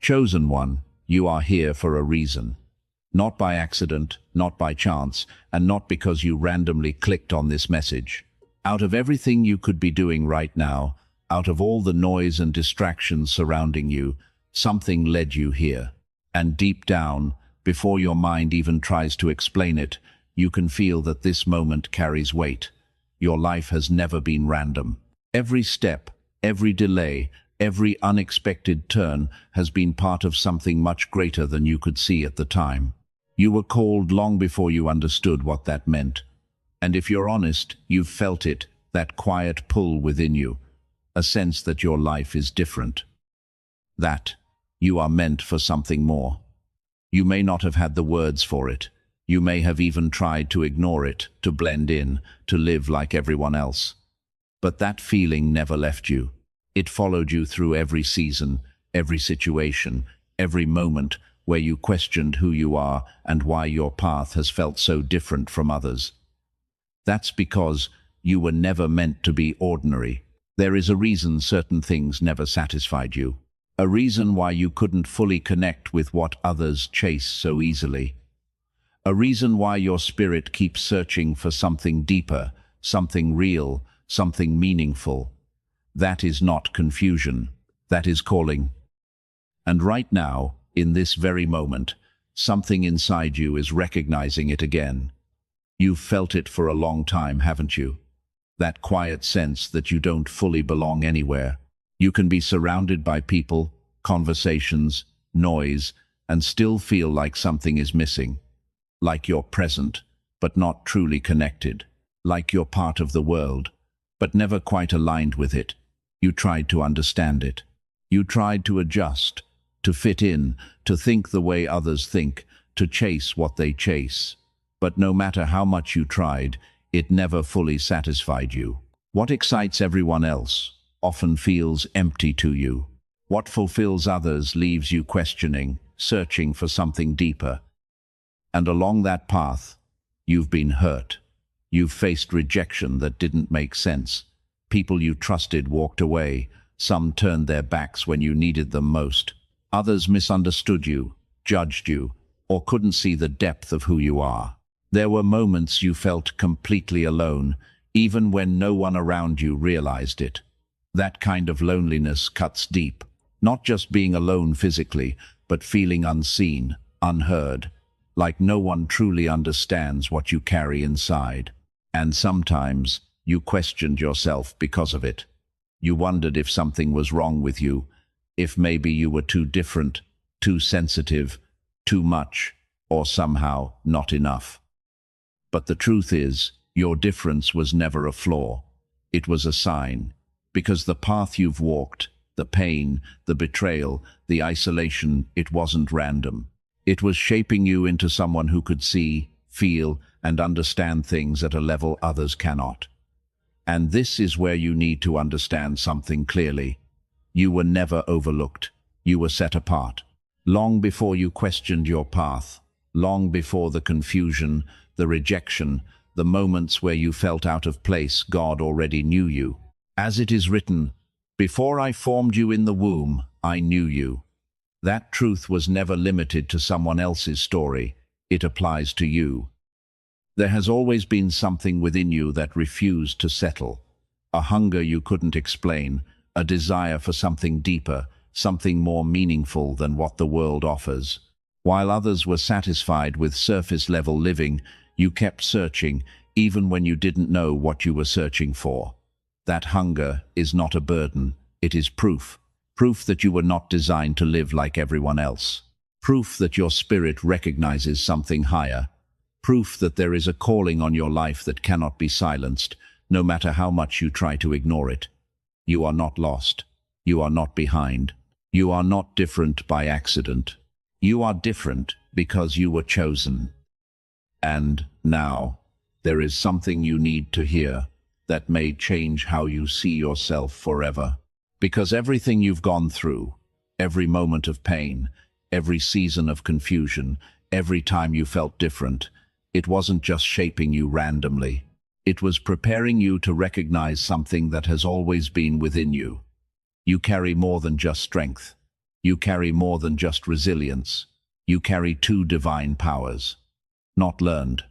Chosen one, you are here for a reason. Not by accident, not by chance, and not because you randomly clicked on this message. Out of everything you could be doing right now, out of all the noise and distractions surrounding you, something led you here. And deep down, before your mind even tries to explain it, you can feel that this moment carries weight. Your life has never been random. Every step, every delay, every unexpected turn has been part of something much greater than you could see at the time. You were called long before you understood what that meant. And if you're honest, you've felt it, that quiet pull within you, a sense that your life is different. That you are meant for something more. You may not have had the words for it. You may have even tried to ignore it, to blend in, to live like everyone else. But that feeling never left you. It followed you through every season, every situation, every moment where you questioned who you are and why your path has felt so different from others. That's because you were never meant to be ordinary. There is a reason certain things never satisfied you. A reason why you couldn't fully connect with what others chase so easily. A reason why your spirit keeps searching for something deeper, something real, something meaningful. That is not confusion. That is calling. And right now, in this very moment, something inside you is recognizing it again. You've felt it for a long time, haven't you? That quiet sense that you don't fully belong anywhere. You can be surrounded by people, conversations, noise, and still feel like something is missing. Like you're present, but not truly connected. Like you're part of the world, but never quite aligned with it. You tried to understand it. You tried to adjust, to fit in, to think the way others think, to chase what they chase. But no matter how much you tried, it never fully satisfied you. What excites everyone else often feels empty to you. What fulfills others leaves you questioning, searching for something deeper. And along that path, you've been hurt. You've faced rejection that didn't make sense. People you trusted walked away. Some turned their backs when you needed them most. Others misunderstood you, judged you, or couldn't see the depth of who you are. There were moments you felt completely alone, even when no one around you realized it. That kind of loneliness cuts deep. Not just being alone physically, but feeling unseen, unheard, like no one truly understands what you carry inside. And sometimes you questioned yourself because of it. You wondered if something was wrong with you, if maybe you were too different, too sensitive, too much, or somehow not enough. But the truth is, your difference was never a flaw. It was a sign, because the path you've walked, the pain, the betrayal, the isolation, it wasn't random. It was shaping you into someone who could see, feel, and understand things at a level others cannot. And this is where you need to understand something clearly. You were never overlooked. You were set apart. Long before you questioned your path, long before the confusion, the rejection, the moments where you felt out of place, God already knew you. As it is written, "Before I formed you in the womb, I knew you." That truth was never limited to someone else's story. It applies to you. There has always been something within you that refused to settle. A hunger you couldn't explain, a desire for something deeper, something more meaningful than what the world offers. While others were satisfied with surface-level living, you kept searching, even when you didn't know what you were searching for. That hunger is not a burden, it is proof. Proof that you were not designed to live like everyone else. Proof that your spirit recognizes something higher. Proof that there is a calling on your life that cannot be silenced, no matter how much you try to ignore it. You are not lost. You are not behind. You are not different by accident. You are different because you were chosen. And now, there is something you need to hear that may change how you see yourself forever. Because everything you've gone through, every moment of pain, every season of confusion, every time you felt different, it wasn't just shaping you randomly. It was preparing you to recognize something that has always been within you. You carry more than just strength. You carry more than just resilience. You carry two divine powers. Not learned,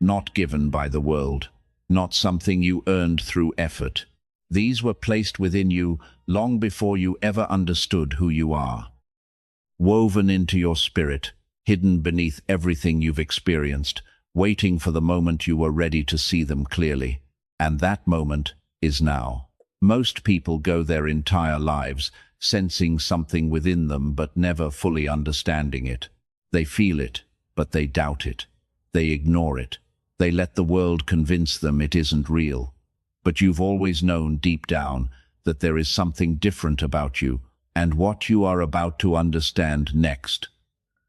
not given by the world, not something you earned through effort. These were placed within you long before you ever understood who you are. Woven into your spirit, hidden beneath everything you've experienced, waiting for the moment you were ready to see them clearly. And that moment is now. Most people go their entire lives sensing something within them but never fully understanding it. They feel it, but they doubt it. They ignore it. They let the world convince them it isn't real. But you've always known deep down that there is something different about you, and what you are about to understand next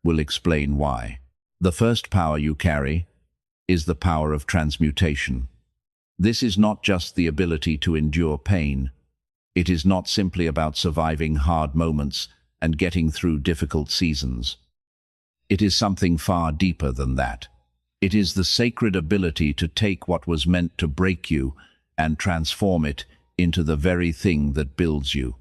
will explain why. The first power you carry is the power of transmutation. This is not just the ability to endure pain. It is not simply about surviving hard moments and getting through difficult seasons. It is something far deeper than that. It is the sacred ability to take what was meant to break you and transform it into the very thing that builds you.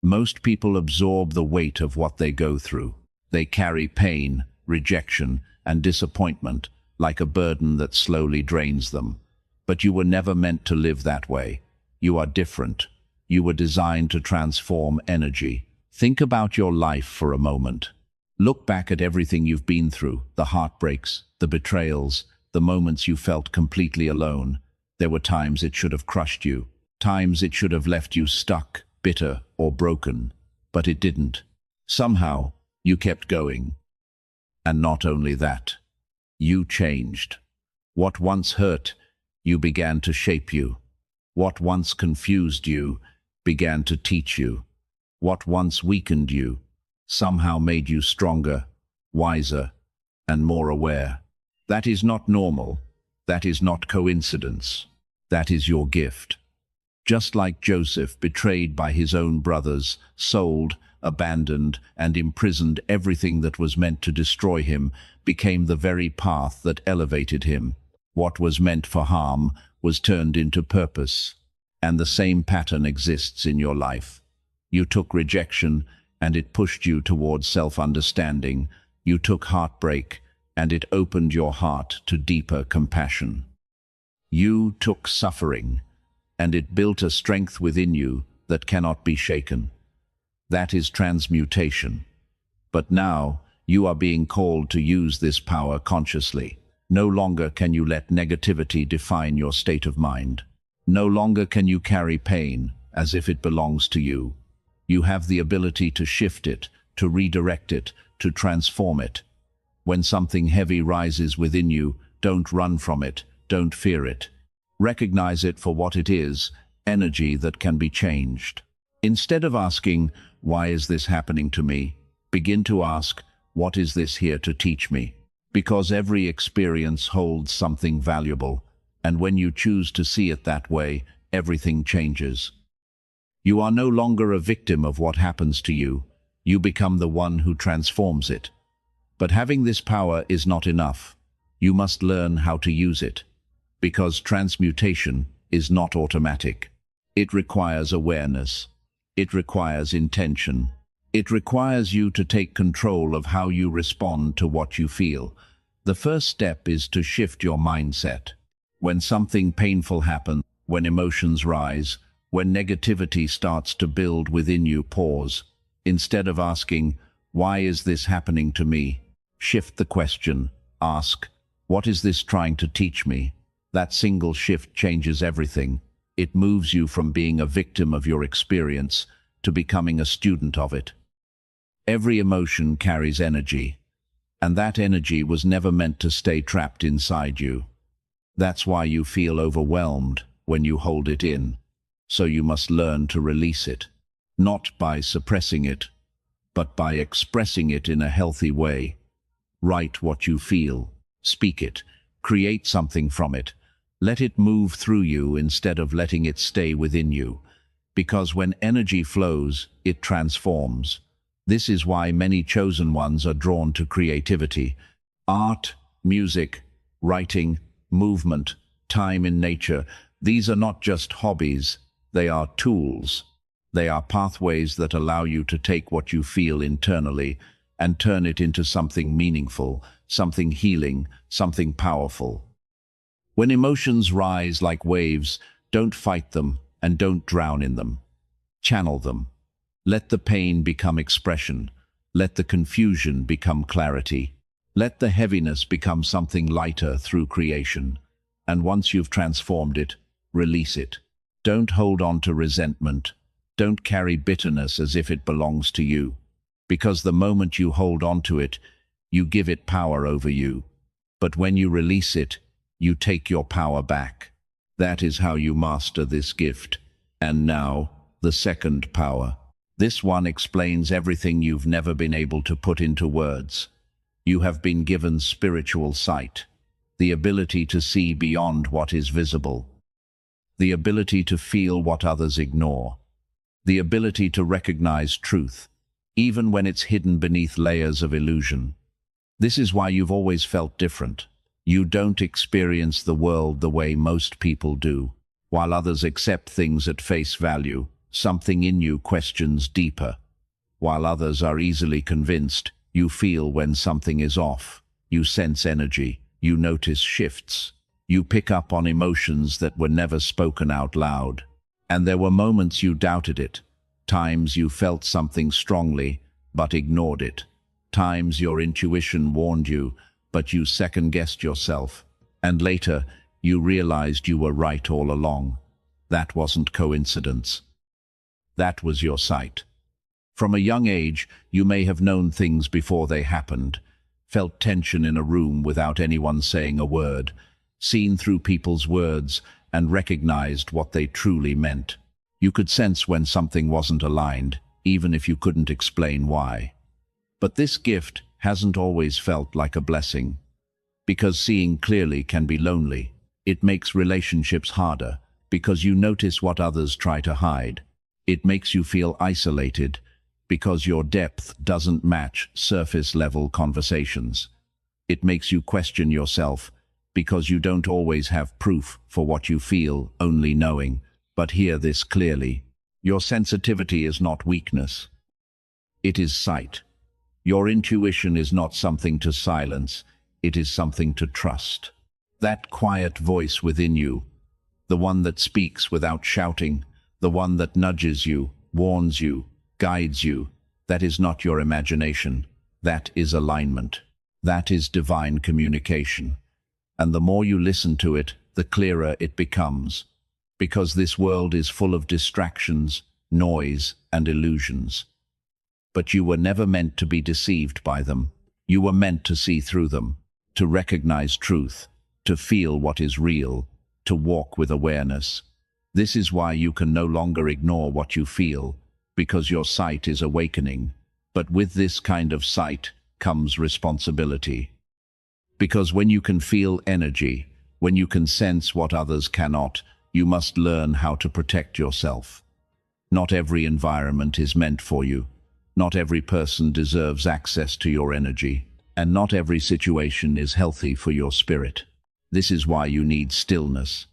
Most people absorb the weight of what they go through. They carry pain, rejection, and disappointment like a burden that slowly drains them. But you were never meant to live that way. You are different. You were designed to transform energy. Think about your life for a moment. Look back at everything you've been through, the heartbreaks, the betrayals, the moments you felt completely alone. There were times it should have crushed you, times it should have left you stuck, bitter, or broken, but it didn't. Somehow, you kept going. And not only that, you changed. What once hurt you began to shape you. What once confused you began to teach you. What once weakened you somehow made you stronger, wiser, and more aware. That is not normal. That is not coincidence. That is your gift. Just like Joseph, betrayed by his own brothers, sold, abandoned, and imprisoned, everything that was meant to destroy him became the very path that elevated him. What was meant for harm was turned into purpose. And the same pattern exists in your life. You took rejection, and it pushed you towards self-understanding. You took heartbreak, and it opened your heart to deeper compassion. You took suffering, and it built a strength within you that cannot be shaken. That is transmutation. But now, you are being called to use this power consciously. No longer can you let negativity define your state of mind. No longer can you carry pain as if it belongs to you. You have the ability to shift it, to redirect it, to transform it. When something heavy rises within you, don't run from it, don't fear it. Recognize it for what it is, energy that can be changed. Instead of asking, "Why is this happening to me?" begin to ask, "What is this here to teach me?" Because every experience holds something valuable, and when you choose to see it that way, everything changes. You are no longer a victim of what happens to you. You become the one who transforms it. But having this power is not enough. You must learn how to use it. Because transmutation is not automatic. It requires awareness. It requires intention. It requires you to take control of how you respond to what you feel. The first step is to shift your mindset. When something painful happens, when emotions rise, when negativity starts to build within you, pause. Instead of asking, "Why is this happening to me?" shift the question. Ask, "What is this trying to teach me?" That single shift changes everything. It moves you from being a victim of your experience to becoming a student of it. Every emotion carries energy, and that energy was never meant to stay trapped inside you. That's why you feel overwhelmed when you hold it in. So you must learn to release it, not by suppressing it, but by expressing it in a healthy way. Write what you feel, speak it, create something from it. Let it move through you instead of letting it stay within you. Because when energy flows, it transforms. This is why many chosen ones are drawn to creativity. Art, music, writing, movement, time in nature. These are not just hobbies, they are tools. They are pathways that allow you to take what you feel internally and turn it into something meaningful, something healing, something powerful. When emotions rise like waves, don't fight them and don't drown in them. Channel them. Let the pain become expression. Let the confusion become clarity. Let the heaviness become something lighter through creation. And once you've transformed it, release it. Don't hold on to resentment. Don't carry bitterness as if it belongs to you. Because the moment you hold on to it, you give it power over you. But when you release it, you take your power back. That is how you master this gift. And now, the second power. This one explains everything you've never been able to put into words. You have been given spiritual sight, the ability to see beyond what is visible, the ability to feel what others ignore, the ability to recognize truth, even when it's hidden beneath layers of illusion. This is why you've always felt different. You don't experience the world the way most people do. While others accept things at face value, something in you questions deeper. While others are easily convinced, you feel when something is off. You sense energy. You notice shifts. You pick up on emotions that were never spoken out loud. And there were moments you doubted it. Times you felt something strongly, but ignored it. Times your intuition warned you, but you second-guessed yourself. And later, you realized you were right all along. That wasn't coincidence. That was your sight. From a young age, you may have known things before they happened, felt tension in a room without anyone saying a word, seen through people's words, and recognized what they truly meant. You could sense when something wasn't aligned, even if you couldn't explain why. But this gift hasn't always felt like a blessing. Because seeing clearly can be lonely. It makes relationships harder, because you notice what others try to hide. It makes you feel isolated, because your depth doesn't match surface-level conversations. It makes you question yourself, because you don't always have proof for what you feel, only knowing. But hear this clearly. Your sensitivity is not weakness. It is sight. Your intuition is not something to silence. It is something to trust. That quiet voice within you, the one that speaks without shouting, the one that nudges you, warns you, guides you, that is not your imagination. That is alignment. That is divine communication. And the more you listen to it, the clearer it becomes. Because this world is full of distractions, noise, and illusions. But you were never meant to be deceived by them. You were meant to see through them, to recognize truth, to feel what is real, to walk with awareness. This is why you can no longer ignore what you feel, because your sight is awakening. But with this kind of sight comes responsibility. Because when you can feel energy, when you can sense what others cannot, you must learn how to protect yourself. Not every environment is meant for you. Not every person deserves access to your energy, and not every situation is healthy for your spirit. This is why you need stillness.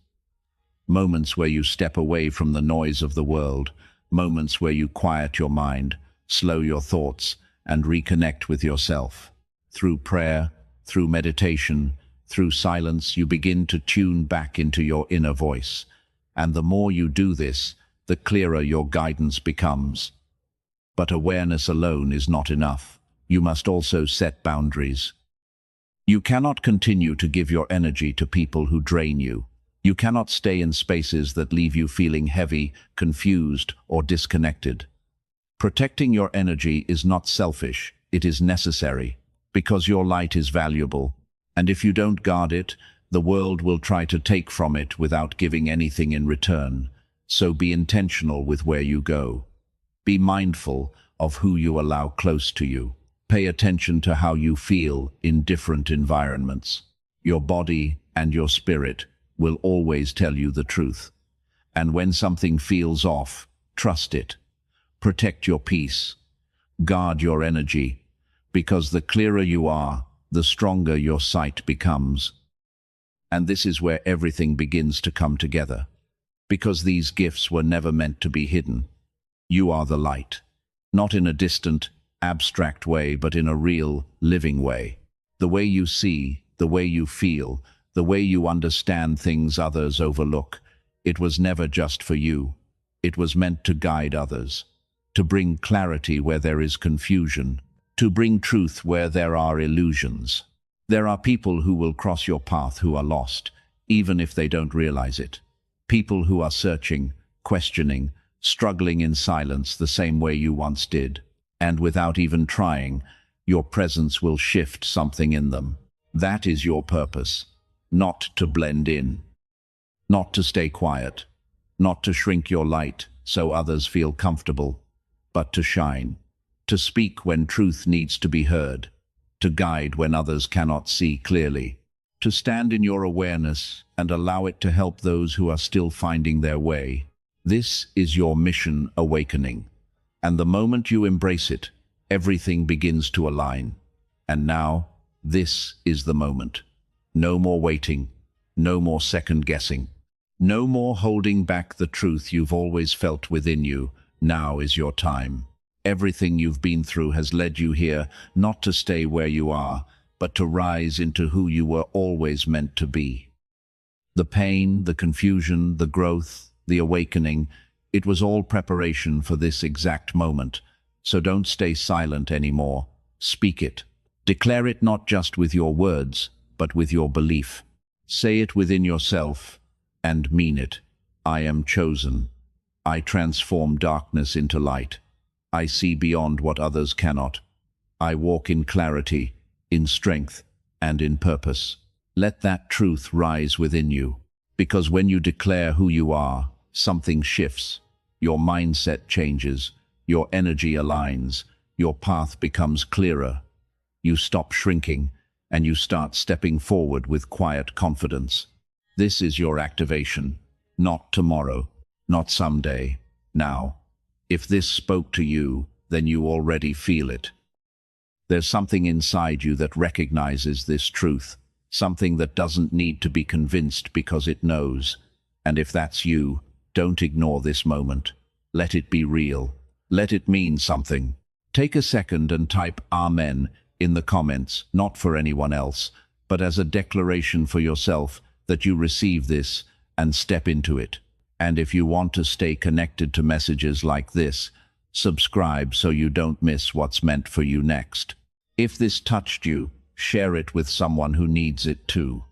Moments where you step away from the noise of the world, moments where you quiet your mind, slow your thoughts, and reconnect with yourself. Through prayer, through meditation, through silence, you begin to tune back into your inner voice. And the more you do this, the clearer your guidance becomes. But awareness alone is not enough. You must also set boundaries. You cannot continue to give your energy to people who drain you. You cannot stay in spaces that leave you feeling heavy, confused, or disconnected. Protecting your energy is not selfish, it is necessary, because your light is valuable. And if you don't guard it, the world will try to take from it without giving anything in return. So be intentional with where you go. Be mindful of who you allow close to you. Pay attention to how you feel in different environments. Your body and your spirit will always tell you the truth. And when something feels off, trust it. Protect your peace. Guard your energy, because the clearer you are, the stronger your sight becomes. And this is where everything begins to come together. Because these gifts were never meant to be hidden. You are the light. Not in a distant, abstract way, but in a real, living way. The way you see, the way you feel, the way you understand things others overlook. It was never just for you. It was meant to guide others, to bring clarity where there is confusion, to bring truth where there are illusions. There are people who will cross your path who are lost, even if they don't realize it. People who are searching, questioning, struggling in silence the same way you once did. And without even trying, your presence will shift something in them. That is your purpose. Not to blend in. Not to stay quiet. Not to shrink your light so others feel comfortable, but to shine. To speak when truth needs to be heard. To guide when others cannot see clearly. To stand in your awareness and allow it to help those who are still finding their way. This is your mission awakening. And the moment you embrace it, everything begins to align. And now, this is the moment. No more waiting, no more second guessing. No more holding back the truth you've always felt within you. Now is your time. Everything you've been through has led you here, not to stay where you are, but to rise into who you were always meant to be. The pain, the confusion, the growth, the awakening, it was all preparation for this exact moment. So don't stay silent anymore. Speak it. Declare it not just with your words, but with your belief. Say it within yourself and mean it. I am chosen. I transform darkness into light. I see beyond what others cannot. I walk in clarity, in strength, and in purpose. Let that truth rise within you, because when you declare who you are, something shifts. Your mindset changes, your energy aligns, your path becomes clearer. You stop shrinking, and you start stepping forward with quiet confidence. This is your activation, not tomorrow, not someday, now. If this spoke to you, then you already feel it. There's something inside you that recognizes this truth, something that doesn't need to be convinced because it knows. And if that's you, don't ignore this moment. Let it be real. Let it mean something. Take a second and type Amen in the comments, not for anyone else, but as a declaration for yourself that you receive this and step into it. And if you want to stay connected to messages like this, subscribe so you don't miss what's meant for you next. If this touched you, share it with someone who needs it too.